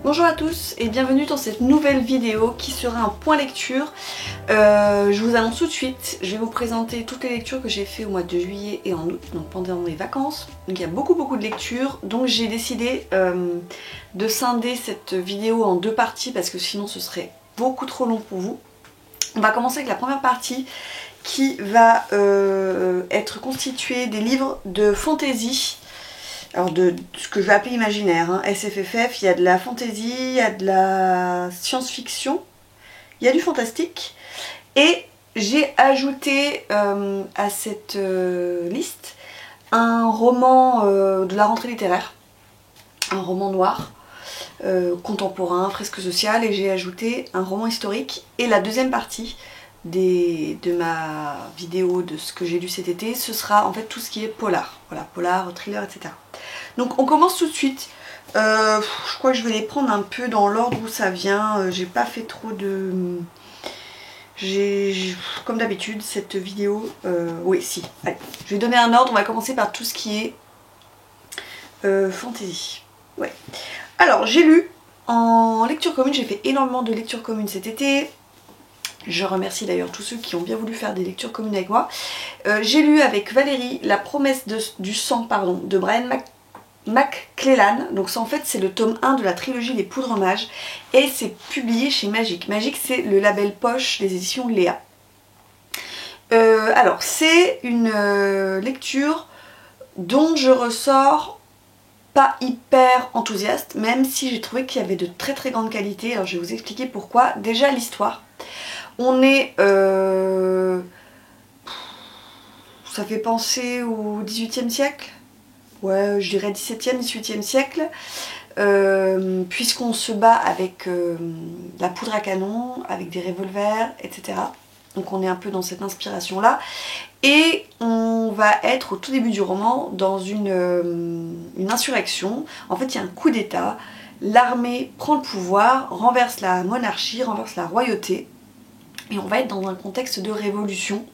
Bonjour à tous et bienvenue dans cette nouvelle vidéo qui sera un point lecture. Je vous annonce tout de suite, je vais vous présenter toutes les lectures que j'ai fait au mois de juillet et en août, donc pendant mes vacances. Donc il y a beaucoup de lectures, donc j'ai décidé de scinder cette vidéo en deux parties parce que sinon ce serait beaucoup trop long pour vous. On va commencer avec la première partie qui va être constituée des livres de fantasy. Alors de ce que je vais appeler imaginaire, hein. SFFF, il y a de la fantasy, il y a de la science-fiction, il y a du fantastique. Et j'ai ajouté à cette liste un roman de la rentrée littéraire, un roman noir, contemporain, fresque sociale, et j'ai ajouté un roman historique. Et la deuxième partie de ma vidéo de ce que j'ai lu cet été, ce sera en fait tout ce qui est polar. Voilà, polar, thriller, etc. Donc on commence tout de suite. Je crois que je vais les prendre un peu dans l'ordre où ça vient. J'ai pas fait trop de... Comme d'habitude, cette vidéo... Oui, si. Allez, je vais donner un ordre. On va commencer par tout ce qui est fantasy. Ouais. Alors, j'ai lu en lecture commune. J'ai fait énormément de lectures communes cet été. Je remercie d'ailleurs tous ceux qui ont bien voulu faire des lectures communes avec moi. J'ai lu avec Valérie La promesse du sang de Brian McClellan. Donc ça en fait c'est le tome 1 de la trilogie Les Poudres Mages et c'est publié chez Magic. Magic c'est le label poche des éditions Léa. Alors c'est une lecture dont je ressors pas hyper enthousiaste, même si j'ai trouvé qu'il y avait de très très grande qualité. Alors je vais vous expliquer pourquoi. Déjà l'histoire. On est... ça fait penser au XVIIIe siècle. Ouais, je dirais 17e, 18e siècle, puisqu'on se bat avec la poudre à canon, avec des revolvers, etc. Donc on est un peu dans cette inspiration-là. Et on va être au tout début du roman dans une insurrection. En fait, il y a un coup d'État. L'armée prend le pouvoir, renverse la monarchie, renverse la royauté. Et on va être dans un contexte de révolution.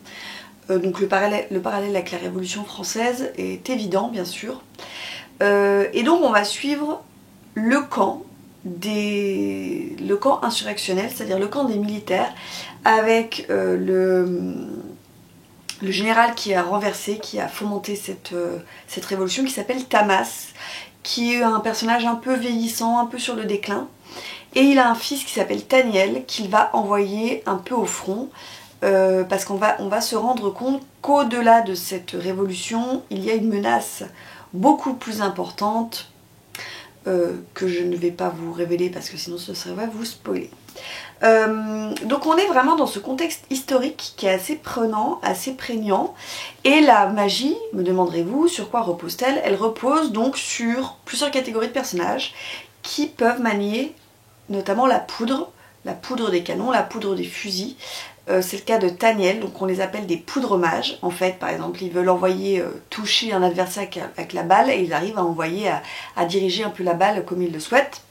Donc le parallèle avec la Révolution française est évident, bien sûr. Et donc on va suivre le camp insurrectionnel, c'est-à-dire le camp des militaires, avec le général qui a renversé, qui a fomenté cette révolution, qui s'appelle Tamas, qui est un personnage un peu vieillissant, un peu sur le déclin. Et il a un fils qui s'appelle Taniel, qu'il va envoyer un peu au front, parce qu'on va se rendre compte qu'au-delà de cette révolution, il y a une menace beaucoup plus importante, que je ne vais pas vous révéler parce que sinon ce serait vous spoiler. Donc on est vraiment dans ce contexte historique qui est assez prenant, assez prégnant. Et la magie, me demanderez-vous, sur quoi repose-t-elle? Elle repose donc sur plusieurs catégories de personnages qui peuvent manier notamment la poudre des canons, la poudre des fusils. C'est le cas de Taniel, donc on les appelle des poudres mages. En fait, par exemple, ils veulent envoyer toucher un adversaire avec la balle et ils arrivent à diriger un peu la balle comme ils le souhaitent.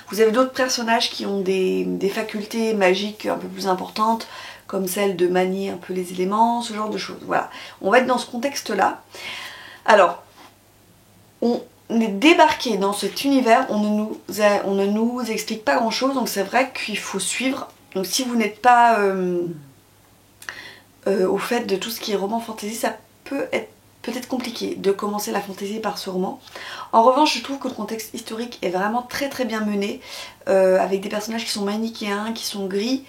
Vous avez d'autres personnages qui ont des facultés magiques un peu plus importantes, comme celle de manier un peu les éléments, ce genre de choses. Voilà, on va être dans ce contexte-là. Alors, on est débarqué dans cet univers, on ne nous explique pas grand-chose, donc c'est vrai qu'il faut suivre. Donc si vous n'êtes pas au fait de tout ce qui est roman fantasy, ça peut être peut-être compliqué de commencer la fantasy par ce roman. En revanche, je trouve que le contexte historique est vraiment très très bien mené, avec des personnages qui sont manichéens, qui sont gris.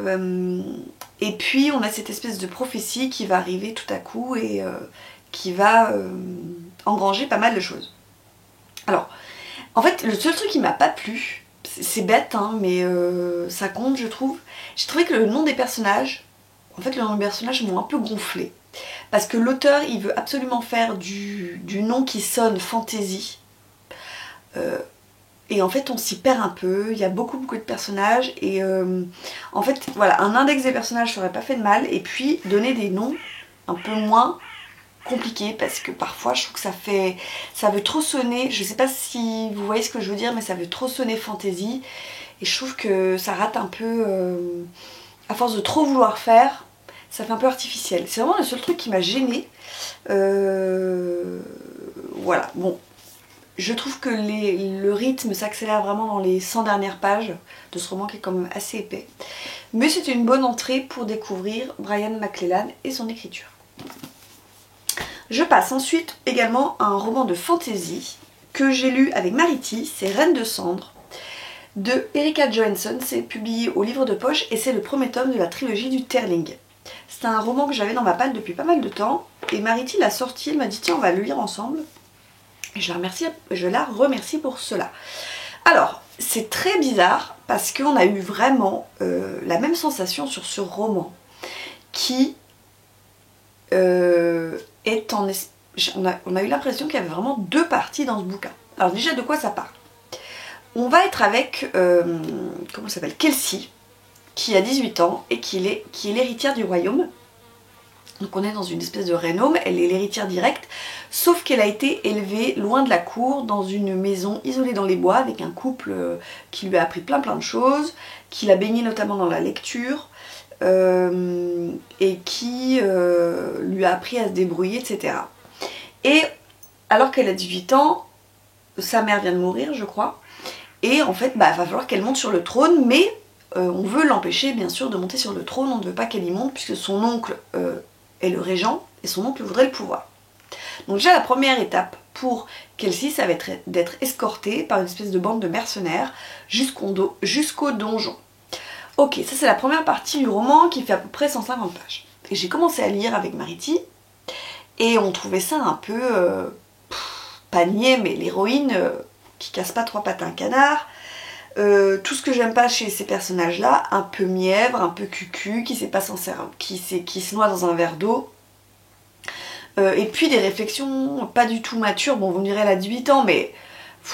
Et puis on a cette espèce de prophétie qui va arriver tout à coup et qui va engranger pas mal de choses. Alors, en fait, le seul truc qui m'a pas plu, c'est bête, hein, mais ça compte, je trouve. J'ai trouvé que le nom des personnages, m'ont un peu gonflé. Parce que l'auteur, il veut absolument faire du nom qui sonne fantasy. Et en fait, on s'y perd un peu. Il y a beaucoup de personnages. Et en fait, voilà, un index des personnages serait pas fait de mal. Et puis, donner des noms un peu moins compliqués. Parce que parfois, je trouve que ça veut trop sonner. Je sais pas si vous voyez ce que je veux dire, mais ça veut trop sonner fantasy. Et je trouve que ça rate un peu... à force de trop vouloir faire, ça fait un peu artificiel. C'est vraiment le seul truc qui m'a gênée. Voilà, bon. je trouve que le rythme s'accélère vraiment dans les 100 dernières pages de ce roman qui est quand même assez épais. Mais c'était une bonne entrée pour découvrir Brian McClellan et son écriture. Je passe ensuite également à un roman de fantasy que j'ai lu avec Mariti, c'est Reine de cendres de Erika Johansson. C'est publié au livre de poche et c'est le premier tome de la trilogie du Terling. C'est un roman que j'avais dans ma palle depuis pas mal de temps et Mariti l'a sorti, elle m'a dit tiens on va le lire ensemble. Et je la remercie pour cela. Alors, c'est très bizarre parce qu'on a eu vraiment la même sensation sur ce roman qui est en... On a eu l'impression qu'il y avait vraiment deux parties dans ce bouquin. Alors déjà, de quoi ça parle? On va être avec, comment ça s'appelle, Kelsey, qui a 18 ans et qui est l'héritière du royaume. Donc on est dans une espèce de renom, elle est l'héritière directe, sauf qu'elle a été élevée loin de la cour, dans une maison isolée dans les bois, avec un couple qui lui a appris plein de choses, qui l'a baignée notamment dans la lecture, et qui lui a appris à se débrouiller, etc. Et alors qu'elle a 18 ans, sa mère vient de mourir, je crois, et en fait, va falloir qu'elle monte sur le trône, mais on veut l'empêcher, bien sûr, de monter sur le trône, on ne veut pas qu'elle y monte, puisque son oncle est le régent, et son oncle voudrait le pouvoir. Donc déjà, la première étape pour Kelsey, ça va être d'être escortée par une espèce de bande de mercenaires jusqu'au donjon. Ok, ça c'est la première partie du roman qui fait à peu près 150 pages. Et j'ai commencé à lire avec Mariti, et on trouvait ça un peu pas niais, mais l'héroïne qui casse pas trois pattes à un canard. Tout ce que j'aime pas chez ces personnages-là, un peu mièvre, un peu cucu, qui se noie dans un verre d'eau. Et puis des réflexions pas du tout matures. Bon, vous me direz, elle a 18 ans, mais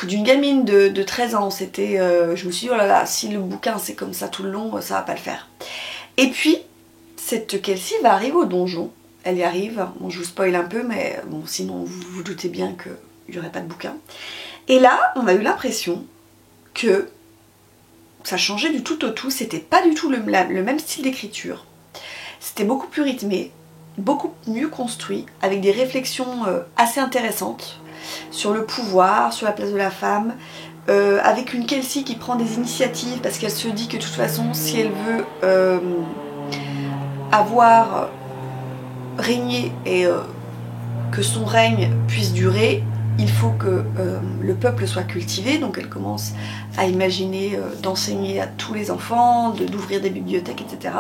d'une gamine de 13 ans, c'était... je me suis dit, oh là là, si le bouquin c'est comme ça tout le long, ça va pas le faire. Et puis, cette Kelsey va arriver au donjon. Elle y arrive. Bon, je vous spoil un peu, mais bon, sinon vous vous doutez bien qu'il n'y aurait pas de bouquin. Et là, on a eu l'impression que ça changeait du tout au tout, c'était pas du tout le même style d'écriture. C'était beaucoup plus rythmé, beaucoup mieux construit, avec des réflexions assez intéressantes sur le pouvoir, sur la place de la femme, avec une Kelsey qui prend des initiatives parce qu'elle se dit que de toute façon, si elle veut avoir régné et que son règne puisse durer, il faut que le peuple soit cultivé, donc elle commence à imaginer d'enseigner à tous les enfants, d'ouvrir des bibliothèques, etc.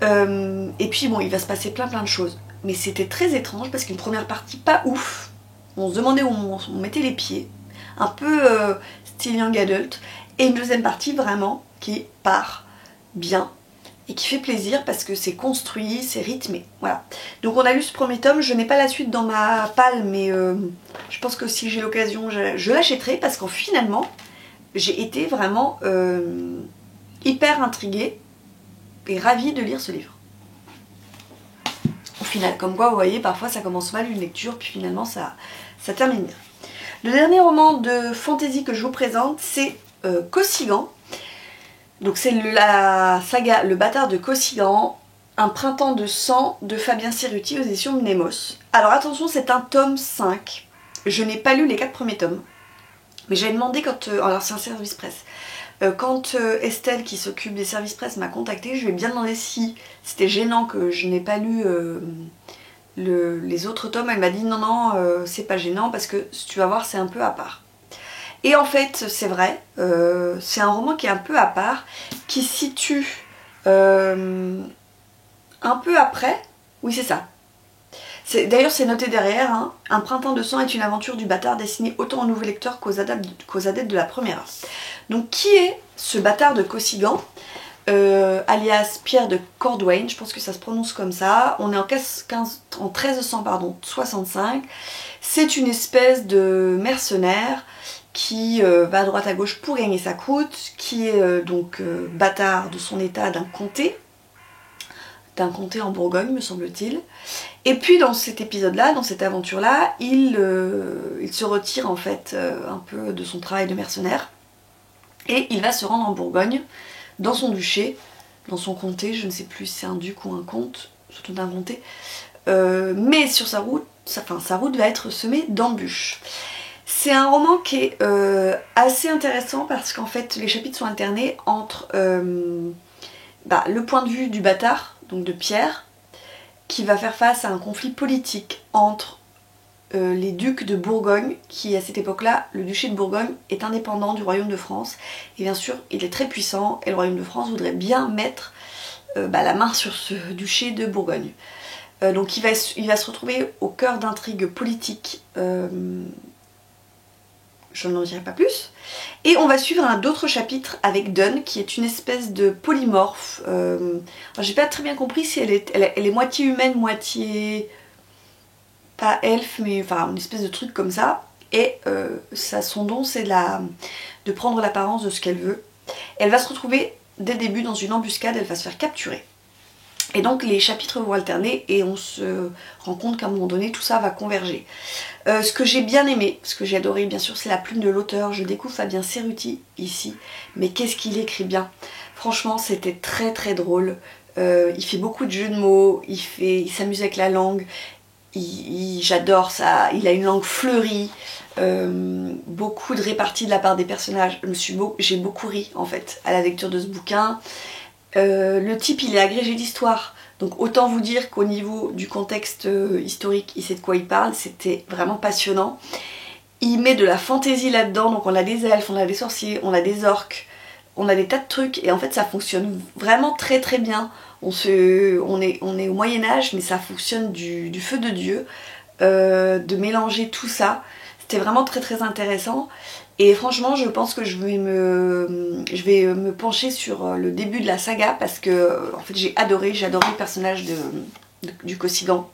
Et puis bon, il va se passer plein de choses. Mais c'était très étrange parce qu'une première partie pas ouf, on se demandait où on mettait les pieds, un peu style young adult, et une deuxième partie vraiment qui part bien et qui fait plaisir parce que c'est construit, c'est rythmé, voilà. Donc on a lu ce premier tome, je n'ai pas la suite dans ma palle, mais je pense que si j'ai l'occasion, je l'achèterai parce qu'en finalement, j'ai été vraiment hyper intriguée et ravie de lire ce livre. Au final, comme quoi, vous voyez, parfois ça commence mal une lecture, puis finalement ça termine bien. Le dernier roman de fantasy que je vous présente, c'est Kosigan. Donc c'est la saga Le bâtard de Kosigan, un printemps de sang de Fabien Cerutti aux éditions Mnemos. Alors attention, c'est un tome 5. Je n'ai pas lu les 4 premiers tomes. Mais j'avais demandé quand... alors c'est un service presse. Quand Estelle, qui s'occupe des services presse, m'a contactée, je lui ai bien demandé si c'était gênant que je n'ai pas lu les autres tomes. Elle m'a dit non, c'est pas gênant parce que tu vas voir, c'est un peu à part. Et en fait, c'est vrai, c'est un roman qui est un peu à part, qui se situe un peu après. Oui, c'est ça. D'ailleurs, c'est noté derrière, hein. Un printemps de sang est une aventure du bâtard destinée autant aux nouveaux lecteurs qu'aux adeptes de la première. Donc, qui est ce bâtard de Kosigan, alias Pierre de Cordwain, je pense que ça se prononce comme ça. On est en 1365. C'est une espèce de mercenaire qui va à droite à gauche pour gagner sa croûte, qui est donc bâtard de son état d'un comté en Bourgogne, me semble-t-il. Et puis dans cet épisode-là, dans cette aventure-là, il se retire en fait un peu de son travail de mercenaire et il va se rendre en Bourgogne, dans son duché, dans son comté, je ne sais plus si c'est un duc ou un comte, surtout d'un comté. Mais sur sa route, sa route va être semée d'embûches. C'est un roman qui est assez intéressant parce qu'en fait les chapitres sont alternés entre le point de vue du bâtard, donc de Pierre, qui va faire face à un conflit politique entre les ducs de Bourgogne, qui à cette époque-là, le duché de Bourgogne est indépendant du royaume de France, et bien sûr il est très puissant, et le royaume de France voudrait bien mettre la main sur ce duché de Bourgogne. Donc il va se retrouver au cœur d'intrigues politiques, je n'en dirai pas plus, et on va suivre un d'autres chapitres avec Dun, qui est une espèce de polymorphe. J'ai pas très bien compris si elle est moitié humaine, moitié... pas elfe, mais enfin une espèce de truc comme ça. Et son don, c'est de prendre l'apparence de ce qu'elle veut. Elle va se retrouver dès le début dans une embuscade, elle va se faire capturer. Et donc les chapitres vont alterner et on se rend compte qu'à un moment donné tout ça va converger. Ce que j'ai bien aimé, ce que j'ai adoré bien sûr, c'est la plume de l'auteur. Je découvre Fabien Cerutti ici, mais qu'est-ce qu'il écrit bien. Franchement c'était très très drôle. Il fait beaucoup de jeux de mots, il s'amuse avec la langue. J'adore ça, il a une langue fleurie, beaucoup de réparties de la part des personnages. J'ai beaucoup ri en fait à la lecture de ce bouquin. Le type il est agrégé d'histoire, donc autant vous dire qu'au niveau du contexte historique il sait de quoi il parle, c'était vraiment passionnant. Il met de la fantaisie là-dedans, donc on a des elfes, on a des sorciers, on a des orques, on a des tas de trucs et en fait ça fonctionne vraiment très très bien. On est au Moyen-Âge mais ça fonctionne du feu de Dieu, de mélanger tout ça. C'était vraiment très très intéressant. Et franchement je pense que je vais me pencher sur le début de la saga parce que en fait j'ai adoré le personnage du Kosigan.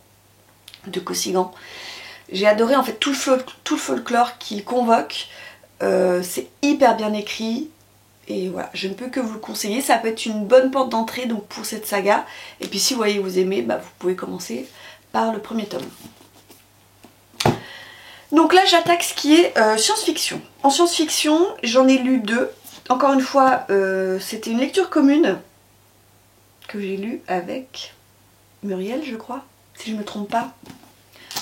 J'ai adoré en fait tout le folklore qu'il convoque. C'est hyper bien écrit. Et voilà, je ne peux que vous le conseiller, ça peut être une bonne porte d'entrée donc pour cette saga. Et puis si vous voyez vous aimez, vous pouvez commencer par le premier tome. Donc là j'attaque ce qui est science-fiction. En science-fiction j'en ai lu 2. Encore une fois c'était une lecture commune que j'ai lue avec Muriel je crois, si je ne me trompe pas.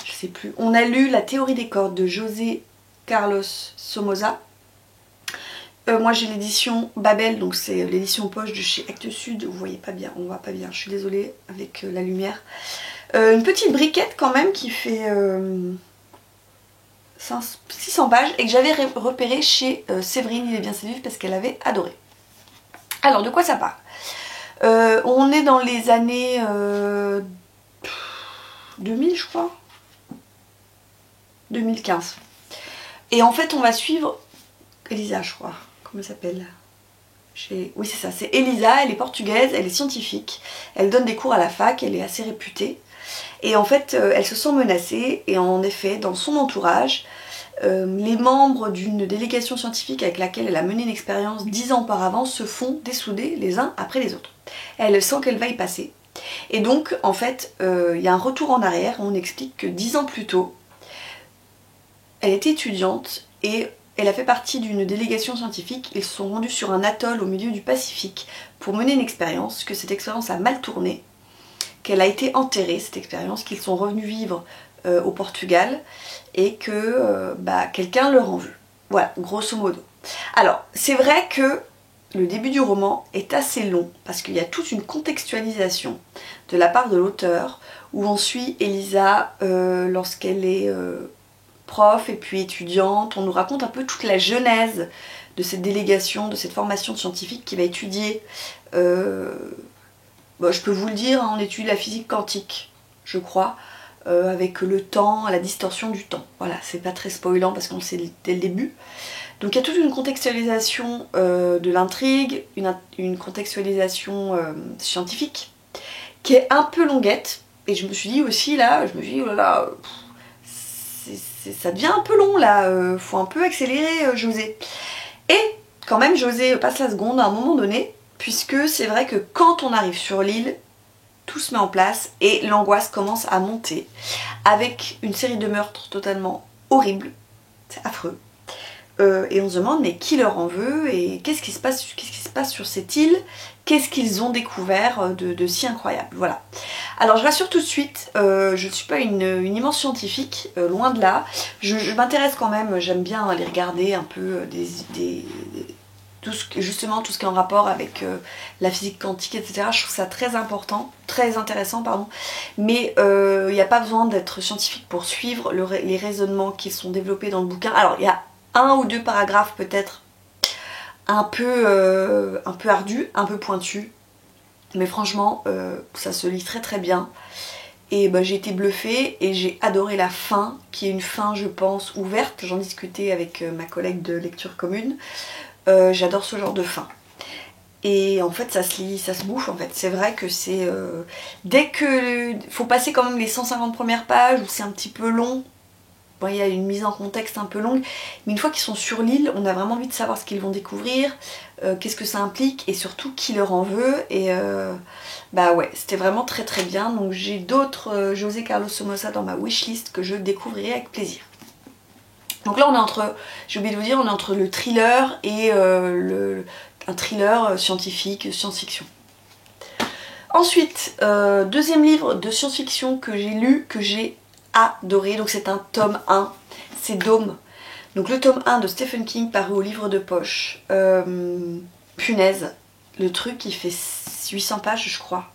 Je sais plus. On a lu La théorie des cordes de José Carlos Somoza. Moi j'ai l'édition Babel, donc c'est l'édition poche de chez Actes Sud. Vous voyez pas bien, on voit pas bien, je suis désolée avec la lumière. Une petite briquette quand même qui fait 600 pages et que j'avais repéré chez Séverine, il est bien séduit parce qu'elle avait adoré. Alors de quoi ça parle? On est dans les années 2000 je crois, 2015. Et en fait on va suivre Elisa je crois. Comment elle s'appelle? Oui c'est ça, c'est Elisa, elle est portugaise, elle est scientifique, elle donne des cours à la fac, elle est assez réputée. Et en fait elle se sent menacée et en effet dans son entourage, les membres d'une délégation scientifique avec laquelle elle a mené une expérience 10 ans auparavant se font dessouder les uns après les autres. Elle sent qu'elle va y passer. Et donc en fait il y a un retour en arrière, on explique que 10 ans plus tôt, elle était étudiante et elle a fait partie d'une délégation scientifique. Ils se sont rendus sur un atoll au milieu du Pacifique pour mener une expérience, que cette expérience a mal tourné, qu'elle a été enterrée cette expérience, qu'ils sont revenus vivre au Portugal et que quelqu'un leur en veut. Voilà, grosso modo. Alors, c'est vrai que le début du roman est assez long parce qu'il y a toute une contextualisation de la part de l'auteur où on suit Elisa lorsqu'elle est prof et puis étudiante. On nous raconte un peu toute la genèse de cette délégation, de cette formation de scientifique qui va étudier, je peux vous le dire, on étudie la physique quantique, je crois, avec le temps, la distorsion du temps. Voilà, c'est pas très spoilant parce qu'on le sait dès le début. Donc il y a toute une contextualisation de l'intrigue, une contextualisation scientifique qui est un peu longuette. Et je me suis dit aussi là, oh là là, ça devient un peu long là, faut un peu accélérer José. Et quand même José passe la seconde à un moment donné, puisque c'est vrai que quand on arrive sur l'île, tout se met en place et l'angoisse commence à monter avec une série de meurtres totalement horribles, c'est affreux. Et on se demande mais qui leur en veut et qu'est-ce qui se passe passe sur cette île, qu'est-ce qu'ils ont découvert de si incroyable. Voilà. Alors je rassure tout de suite, je ne suis pas une immense scientifique, loin de là. Je m'intéresse quand même, j'aime bien aller regarder un peu justement tout ce qui est en rapport avec la physique quantique, etc. Je trouve ça très important, très intéressant, pardon. Mais il n'y a pas besoin d'être scientifique pour suivre les raisonnements qui sont développés dans le bouquin. Alors il y a un ou deux paragraphes peut-être un peu ardus, un peu pointus. Mais franchement, ça se lit très très bien. Et bah, j'ai été bluffée et j'ai adoré la fin, qui est une fin, je pense, ouverte. J'en discutais avec ma collègue de lecture commune. J'adore ce genre de fin. Et en fait, ça se lit, ça se bouffe en fait. C'est vrai que c'est... dès que... faut passer quand même les 150 premières pages, où c'est un petit peu long. Bon, il y a une mise en contexte un peu longue. Mais une fois qu'ils sont sur l'île, on a vraiment envie de savoir ce qu'ils vont découvrir. Qu'est-ce que ça implique et surtout qui leur en veut. Et bah ouais, c'était vraiment très très bien. Donc j'ai d'autres José Carlos Somoza dans ma wishlist que je découvrirai avec plaisir. Donc là on est entre, j'ai oublié de vous dire, on est entre le thriller et un thriller scientifique, science-fiction. Ensuite, deuxième livre de science-fiction que j'ai lu, que j'ai adoré, donc c'est un tome 1, c'est Dôme. Donc le tome 1 de Stephen King paru au livre de poche. Punaise, le truc il fait 800 pages je crois.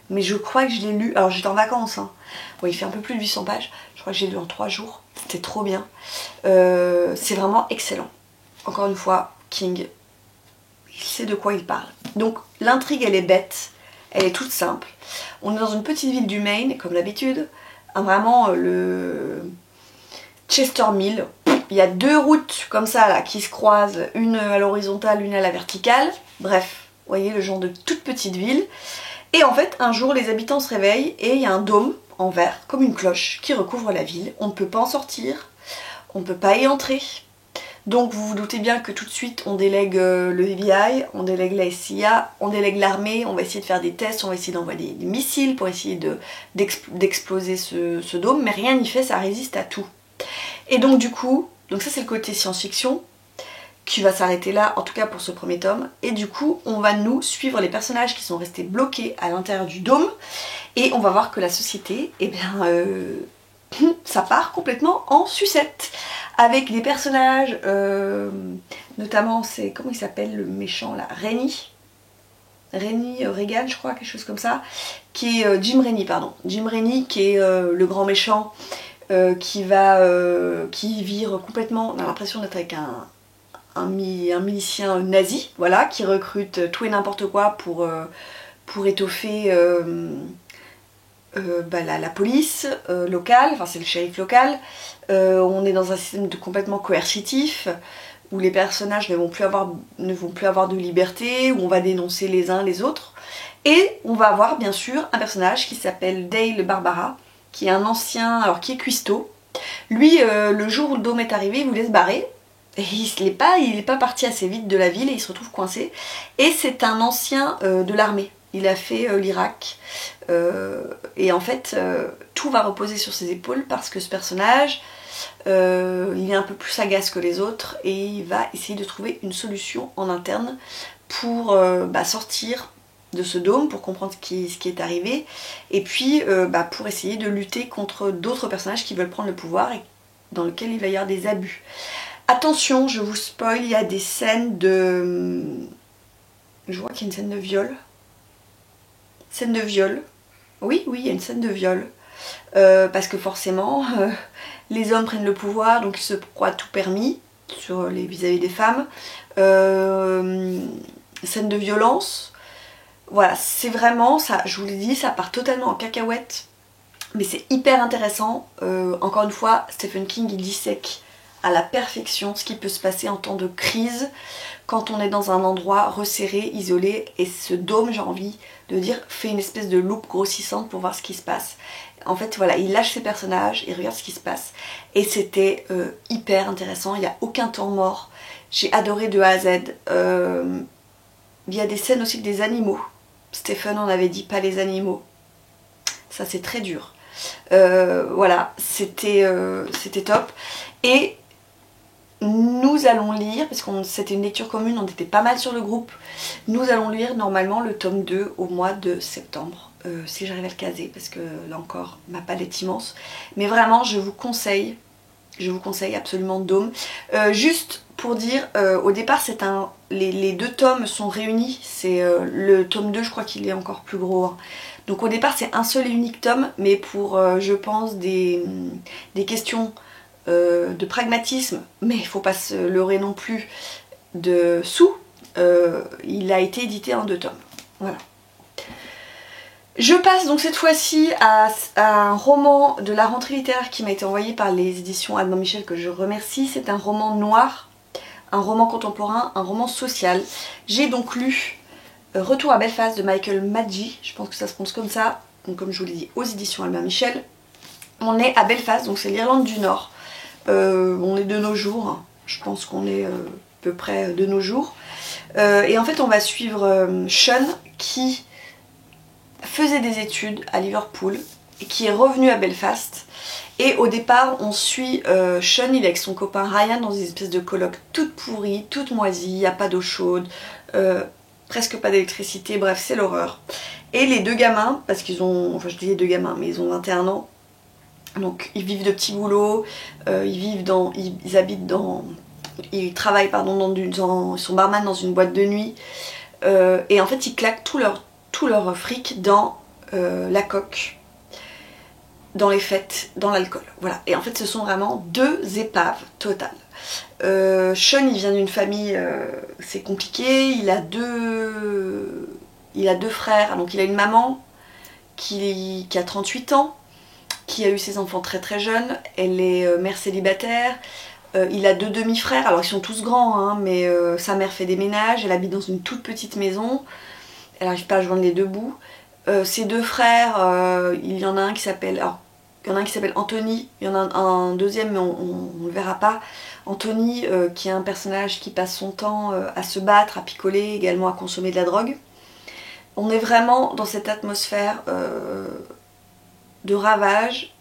Mais je crois que je l'ai lu, alors j'étais en vacances, hein. Bon, il fait un peu plus de 800 pages, je crois que j'ai lu en 3 jours, c'était trop bien. C'est vraiment excellent. Encore une fois, King, il sait de quoi il parle. Donc l'intrigue elle est bête, elle est toute simple. On est dans une petite ville du Maine, comme d'habitude, vraiment le Chester Mill. Il y a deux routes comme ça là qui se croisent, une à l'horizontale, une à la verticale. Bref, vous voyez le genre de toute petite ville. Et en fait, un jour, les habitants se réveillent et il y a un dôme en verre, comme une cloche, qui recouvre la ville. On ne peut pas en sortir, on ne peut pas y entrer. Donc vous vous doutez bien que tout de suite, on délègue le FBI, on délègue la SIA, on délègue l'armée, on va essayer de faire des tests, on va essayer d'envoyer des missiles pour essayer d'exploser ce dôme, mais rien n'y fait, ça résiste à tout. Et donc du coup, donc ça c'est le côté science-fiction, qui va s'arrêter là, en tout cas pour ce premier tome. Et du coup, on va nous suivre les personnages qui sont restés bloqués à l'intérieur du dôme. Et on va voir que la société, eh bien, ça part complètement en sucette. Avec des personnages, notamment, c'est, comment il s'appelle le méchant là, Reagan, je crois, quelque chose comme ça. Qui est Jim Rainey, pardon. Jim Rainey, qui est le grand méchant, qui vire complètement, on a l'impression d'être avec un milicien nazi, voilà, qui recrute tout et n'importe quoi pour étoffer la police locale, enfin c'est le shérif local. On est dans un système complètement coercitif, où les personnages ne vont plus avoir de liberté, où on va dénoncer les uns les autres. Et on va avoir bien sûr un personnage qui s'appelle Dale Barbara, qui est un ancien, alors qui est cuistot. Lui, le jour où le dôme est arrivé, il voulait se barrer. Et il n'est pas parti assez vite de la ville et il se retrouve coincé. Et c'est un ancien de l'armée. Il a fait l'Irak. Et en fait, tout va reposer sur ses épaules parce que ce personnage, il est un peu plus sagace que les autres et il va essayer de trouver une solution en interne pour sortir de ce dôme, pour comprendre ce qui est arrivé. Et puis pour essayer de lutter contre d'autres personnages qui veulent prendre le pouvoir et dans lesquels il va y avoir des abus. Attention, je vous spoil, il y a des scènes de... Je vois qu'il y a une scène de viol. Scène de viol. Oui, il y a une scène de viol. Parce que forcément, les hommes prennent le pouvoir, donc ils se croient tout permis vis-à-vis des femmes. Scène de violence. Voilà, c'est vraiment, ça, je vous l'ai dit, ça part totalement en cacahuète. Mais c'est hyper intéressant. Encore une fois, Stephen King, il dissèque à la perfection ce qui peut se passer en temps de crise quand on est dans un endroit resserré, isolé, et ce dôme, j'ai envie de dire, fait une espèce de loupe grossissante pour voir ce qui se passe. En fait, voilà, il lâche ses personnages, il regarde ce qui se passe, et c'était hyper intéressant, il n'y a aucun temps mort, j'ai adoré de A à Z. Il y a des scènes aussi avec des animaux. Stephen en avait dit pas les animaux, ça c'est très dur. Voilà, c'était top, et nous allons lire, parce que c'était une lecture commune, on était pas mal sur le groupe, nous allons lire normalement le tome 2 au mois de septembre, si j'arrive à le caser, parce que là encore, ma palette est immense. Mais vraiment, je vous conseille absolument Dôme. Juste pour dire, au départ, les deux tomes sont réunis, c'est le tome 2, je crois qu'il est encore plus gros, hein. Donc au départ, c'est un seul et unique tome, mais pour, je pense, des questions de pragmatisme, mais il ne faut pas se leurrer non plus de sous, il a été édité en 2 tomes. Voilà. Je passe donc cette fois-ci à un roman de la rentrée littéraire qui m'a été envoyé par les éditions Albin Michel, que je remercie. C'est un roman noir, un roman contemporain, un roman social. J'ai donc lu Retour à Belfast de Michael Magee, je pense que ça se prononce comme ça, donc comme je vous l'ai dit, aux éditions Albin Michel. On est à Belfast, donc c'est l'Irlande du Nord. On est de nos jours, hein. Je pense qu'on est à peu près de nos jours. Et en fait on va suivre Sean qui faisait des études à Liverpool et qui est revenu à Belfast. Et au départ on suit Sean, il est avec son copain Ryan dans une espèce de coloc toute pourrie, toute moisie, il n'y a pas d'eau chaude, presque pas d'électricité, bref c'est l'horreur. Et les deux gamins, parce qu'ils ont, enfin je dis les deux gamins, mais ils ont 21 ans, donc ils vivent de petits boulots, ils habitent dans, ils travaillent pardon, ils sont barman dans une boîte de nuit, et en fait ils claquent tout leur fric dans la coque, dans les fêtes, dans l'alcool, voilà. Et en fait ce sont vraiment deux épaves totales. Sean il vient d'une famille, c'est compliqué, il a deux frères, donc il a une maman qui a 38 ans, qui a eu ses enfants très très jeunes, elle est mère célibataire, il a deux demi-frères, alors ils sont tous grands, hein, mais sa mère fait des ménages, elle habite dans une toute petite maison, elle n'arrive pas à joindre les deux bouts. Ses deux frères, il y en a un qui s'appelle Anthony, il y en a un deuxième mais on ne le verra pas. Anthony qui est un personnage qui passe son temps à se battre, à picoler, également à consommer de la drogue. On est vraiment dans cette atmosphère de ravage,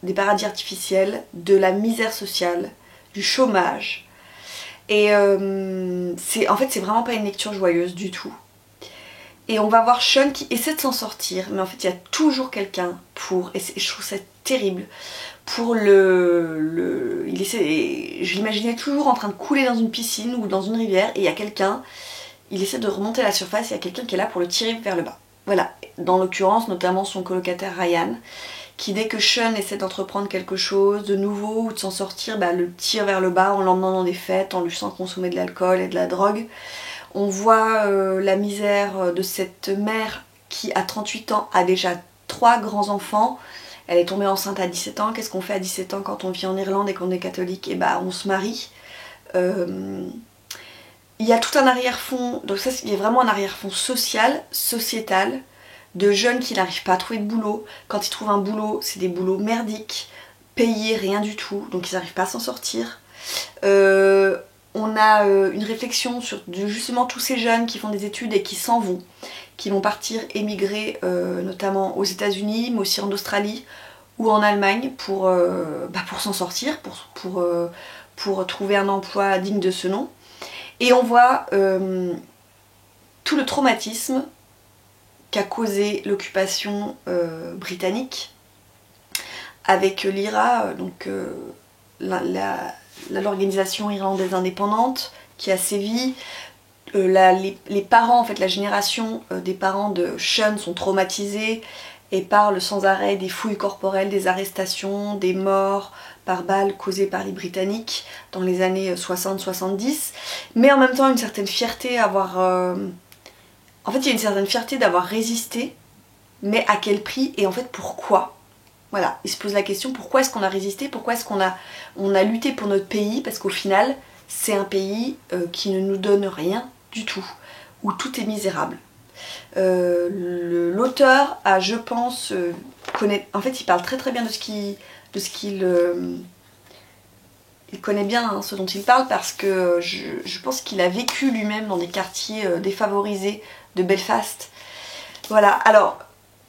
des paradis artificiels, de la misère sociale, du chômage. Et en fait c'est vraiment pas une lecture joyeuse du tout. Et on va voir Sean qui essaie de s'en sortir, mais en fait il y a toujours quelqu'un pour, et je trouve ça terrible, pour je l'imaginais toujours en train de couler dans une piscine ou dans une rivière, et il y a quelqu'un, il essaie de remonter à la surface, il y a quelqu'un qui est là pour le tirer vers le bas. Voilà, dans l'occurrence notamment son colocataire Ryan, qui dès que Sean essaie d'entreprendre quelque chose de nouveau ou de s'en sortir, le tire vers le bas en l'emmenant dans des fêtes, en lui faisant consommer de l'alcool et de la drogue. On voit la misère de cette mère qui à 38 ans a déjà 3 grands enfants. Elle est tombée enceinte à 17 ans. Qu'est-ce qu'on fait à 17 ans quand on vit en Irlande et qu'on est catholique? Et on se marie. Il y a tout un arrière-fond, donc ça il y a vraiment un arrière-fond social, sociétal, de jeunes qui n'arrivent pas à trouver de boulot. Quand ils trouvent un boulot, c'est des boulots merdiques, payés rien du tout, donc ils n'arrivent pas à s'en sortir. On a une réflexion sur justement tous ces jeunes qui font des études et qui s'en vont, qui vont partir émigrer notamment aux États-Unis, mais aussi en Australie ou en Allemagne pour s'en sortir, pour trouver un emploi digne de ce nom. Et on voit tout le traumatisme qu'a causé l'occupation britannique avec l'IRA, donc l'organisation irlandaise indépendante qui a sévi. Les parents, en fait la génération des parents de Sean sont traumatisés et parlent sans arrêt des fouilles corporelles, des arrestations, des morts par balles causées par les Britanniques dans les années 60-70, mais en même temps une certaine fierté à avoir... En fait il y a une certaine fierté d'avoir résisté, mais à quel prix et en fait pourquoi? Voilà, il se pose la question, pourquoi est-ce qu'on a résisté? Pourquoi est-ce qu'on a lutté pour notre pays? Parce qu'au final, c'est un pays qui ne nous donne rien du tout, où tout est misérable. L'auteur a, je pense, en fait il parle très très bien de ce qu'il il connaît bien hein, ce dont il parle, parce que je pense qu'il a vécu lui-même dans des quartiers défavorisés de Belfast. Voilà, alors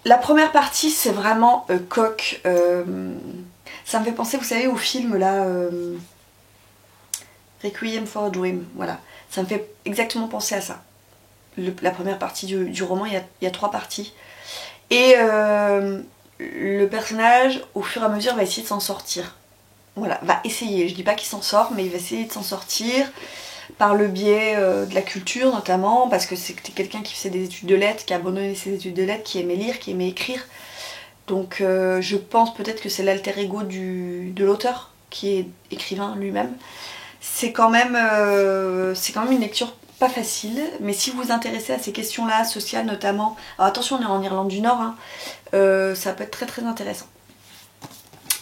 la première partie c'est vraiment coq, ça me fait penser, vous savez, au film là, Requiem for a Dream, voilà. Ça me fait exactement penser à ça. La première partie du roman, il y a 3 parties. Et le personnage, au fur et à mesure, va essayer de s'en sortir. Voilà, va essayer. Je dis pas qu'il s'en sort, mais il va essayer de s'en sortir par le biais de la culture notamment, parce que c'était quelqu'un qui faisait des études de lettres, qui a abandonné ses études de lettres, qui aimait lire, qui aimait écrire. Donc je pense peut-être que c'est l'alter ego de l'auteur, qui est écrivain lui-même. C'est quand même une lecture pas facile, mais si vous vous intéressez à ces questions-là, sociales notamment, alors attention, on est en Irlande du Nord, hein, ça peut être très très intéressant.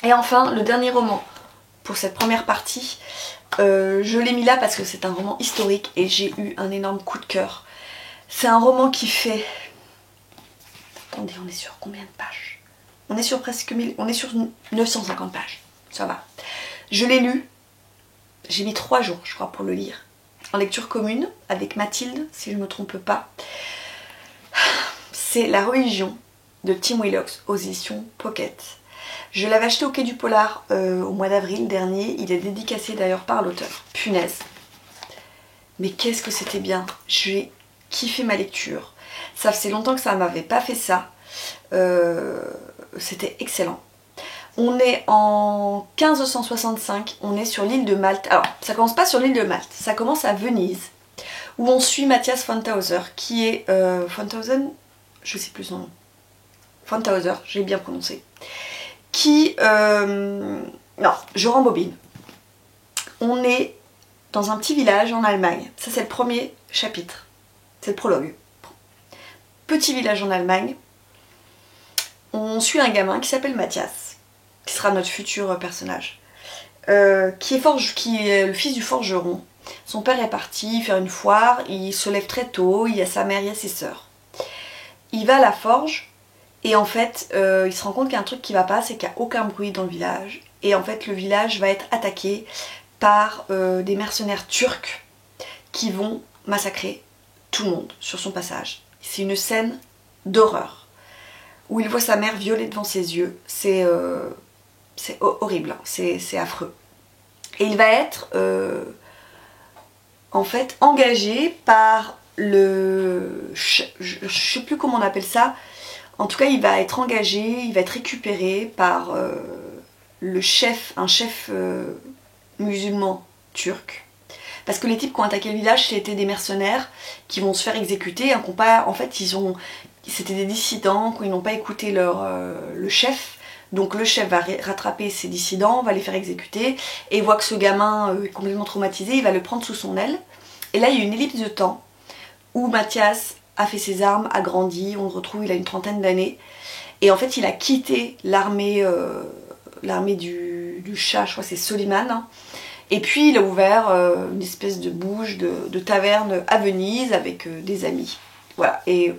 Et enfin, le dernier roman pour cette première partie, je l'ai mis là parce que c'est un roman historique et j'ai eu un énorme coup de cœur. C'est un roman qui fait... Attendez, on est sur combien de pages? On est sur presque 1000... On est sur 950 pages, ça va. Je l'ai lu, j'ai mis 3 jours je crois pour le lire. En lecture commune avec Mathilde, si je ne me trompe pas. C'est La religion de Tim Willox aux éditions Pocket. Je l'avais acheté au Quai du Polar au mois d'avril dernier. Il est dédicacé d'ailleurs par l'auteur. Punaise. Mais qu'est-ce que c'était bien. J'ai kiffé ma lecture. Ça faisait longtemps que ça ne m'avait pas fait ça. C'était excellent. On est en 1565, on est sur l'île de Malte. Alors, ça commence pas sur l'île de Malte, ça commence à Venise, où on suit Matthias Fanthauser, qui est... Fanthausen, je sais plus son nom. Fanthauser, j'ai bien prononcé. Qui... non, je rembobine. On est dans un petit village en Allemagne. Ça, c'est le premier chapitre. C'est le prologue. Petit village en Allemagne. On suit un gamin qui s'appelle Matthias, qui sera notre futur personnage, qui est le fils du forgeron. Son père est parti faire une foire, il se lève très tôt, il y a sa mère, il y a ses sœurs. Il va à la forge et en fait il se rend compte qu'il y a un truc qui va pas, c'est qu'il n'y a aucun bruit dans le village. Et en fait le village va être attaqué par des mercenaires turcs qui vont massacrer tout le monde sur son passage. C'est une scène d'horreur où il voit sa mère violée devant ses yeux. C'est horrible, c'est affreux. Et il va être en fait engagé par je sais plus comment on appelle ça. En tout cas, il va être engagé, il va être récupéré par un chef musulman turc. Parce que les types qui ont attaqué le village, c'était des mercenaires qui vont se faire exécuter. En fait, c'était des dissidents, ils n'ont pas écouté le chef. Donc le chef va rattraper ces dissidents, va les faire exécuter, et il voit que ce gamin est complètement traumatisé, il va le prendre sous son aile. Et là, il y a une ellipse de temps où Matthias a fait ses armes, a grandi, on le retrouve, il a une 30aine d'années. Et en fait, il a quitté l'armée du Shah, je crois que c'est Soliman. Hein. Et puis, il a ouvert une espèce de bouge, de taverne à Venise avec des amis. Voilà, et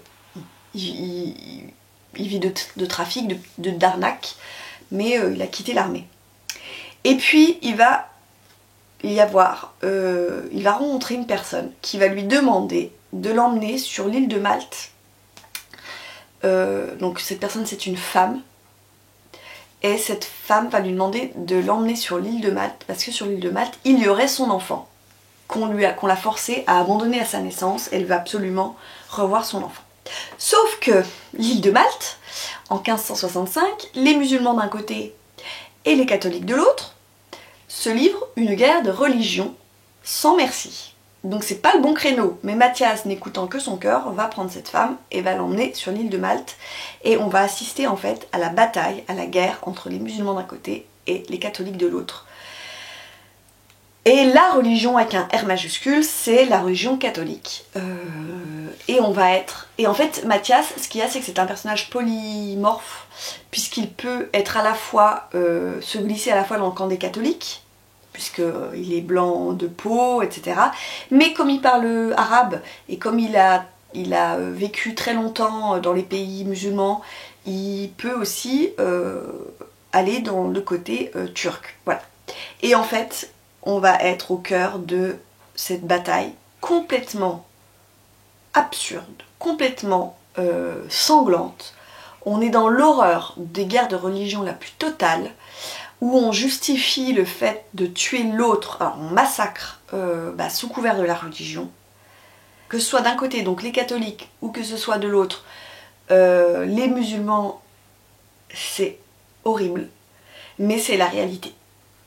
il vit de trafic, d'arnaque, mais il a quitté l'armée. Et puis, il va rencontrer une personne qui va lui demander de l'emmener sur l'île de Malte. Donc cette personne, c'est une femme. Et cette femme va lui demander de l'emmener sur l'île de Malte, parce que sur l'île de Malte, il y aurait son enfant, qu'on l'a forcé à abandonner à sa naissance. Elle veut absolument revoir son enfant. Sauf que l'île de Malte, en 1565, les musulmans d'un côté et les catholiques de l'autre se livrent une guerre de religion sans merci. Donc c'est pas le bon créneau, mais Matthias, n'écoutant que son cœur, va prendre cette femme et va l'emmener sur l'île de Malte, et on va assister en fait à la bataille, à la guerre entre les musulmans d'un côté et les catholiques de l'autre. Et la religion avec un R majuscule, c'est la religion catholique. Et en fait, Matthias, ce qu'il y a, c'est que c'est un personnage polymorphe, puisqu'il peut être à la fois, se glisser à la fois dans le camp des catholiques, puisqu'il est blanc de peau, etc. Mais comme il parle arabe, et comme il a vécu très longtemps dans les pays musulmans, il peut aussi aller dans le côté turc. Voilà. Et en fait, on va être au cœur de cette bataille complètement absurde, complètement sanglante. On est dans l'horreur des guerres de religion la plus totale, où on justifie le fait de tuer l'autre, on massacre sous couvert de la religion, que ce soit d'un côté, donc les catholiques, ou que ce soit de l'autre, les musulmans, c'est horrible, mais c'est la réalité.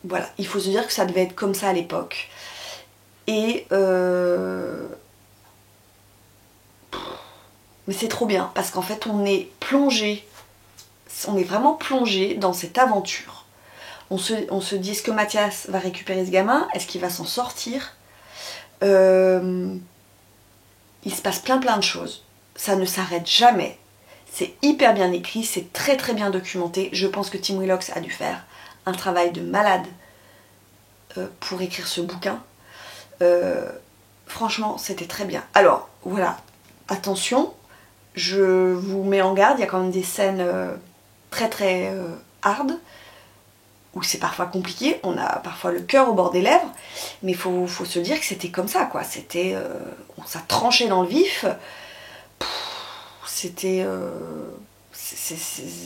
Voilà, il faut se dire que ça devait être comme ça à l'époque. Et mais c'est trop bien, parce qu'en fait on est plongé, on est vraiment plongé dans cette aventure. On se dit, est-ce que Mathias va récupérer ce gamin? Est-ce qu'il va s'en sortir? Il se passe plein de choses. Ça ne s'arrête jamais. C'est hyper bien écrit, c'est très très bien documenté. Je pense que Tim Willox a dû faire un travail de malade pour écrire ce bouquin. Franchement, c'était très bien. Alors, voilà, attention, je vous mets en garde, il y a quand même des scènes très très hard, où c'est parfois compliqué, on a parfois le cœur au bord des lèvres, mais il faut se dire que c'était comme ça, quoi. C'était, ça tranchait dans le vif, c'était...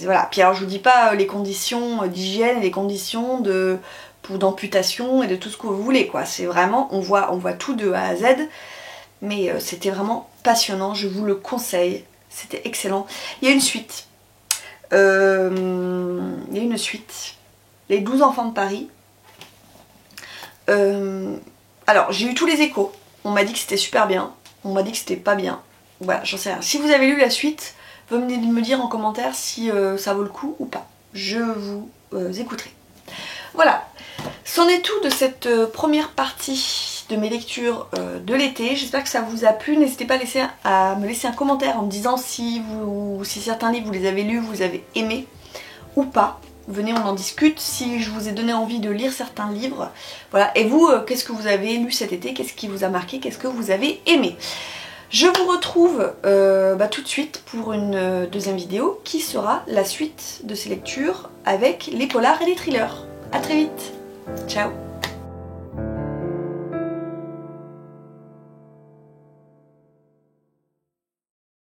voilà. Puis alors je vous dis pas les conditions d'hygiène, les conditions d'amputation et de tout ce que vous voulez, quoi. C'est vraiment, on voit tout de A à Z, mais c'était vraiment passionnant, je vous le conseille, c'était excellent. Il y a une suite. Les 12 enfants de Paris. Alors j'ai eu tous les échos, on m'a dit que c'était super bien, on m'a dit que c'était pas bien, voilà, j'en sais rien. Si vous avez lu la suite, venez me dire en commentaire si ça vaut le coup ou pas, je vous écouterai. Voilà, c'en est tout de cette première partie de mes lectures de l'été. J'espère que ça vous a plu. N'hésitez pas à me laisser un commentaire en me disant si certains livres vous les avez lus, vous avez aimé ou pas. Venez, on en discute, si je vous ai donné envie de lire certains livres. Voilà, et vous, qu'est-ce que vous avez lu cet été? Qu'est-ce qui vous a marqué? Qu'est-ce que vous avez aimé? Je vous retrouve tout de suite pour une deuxième vidéo qui sera la suite de ces lectures avec les polars et les thrillers. A très vite, ciao.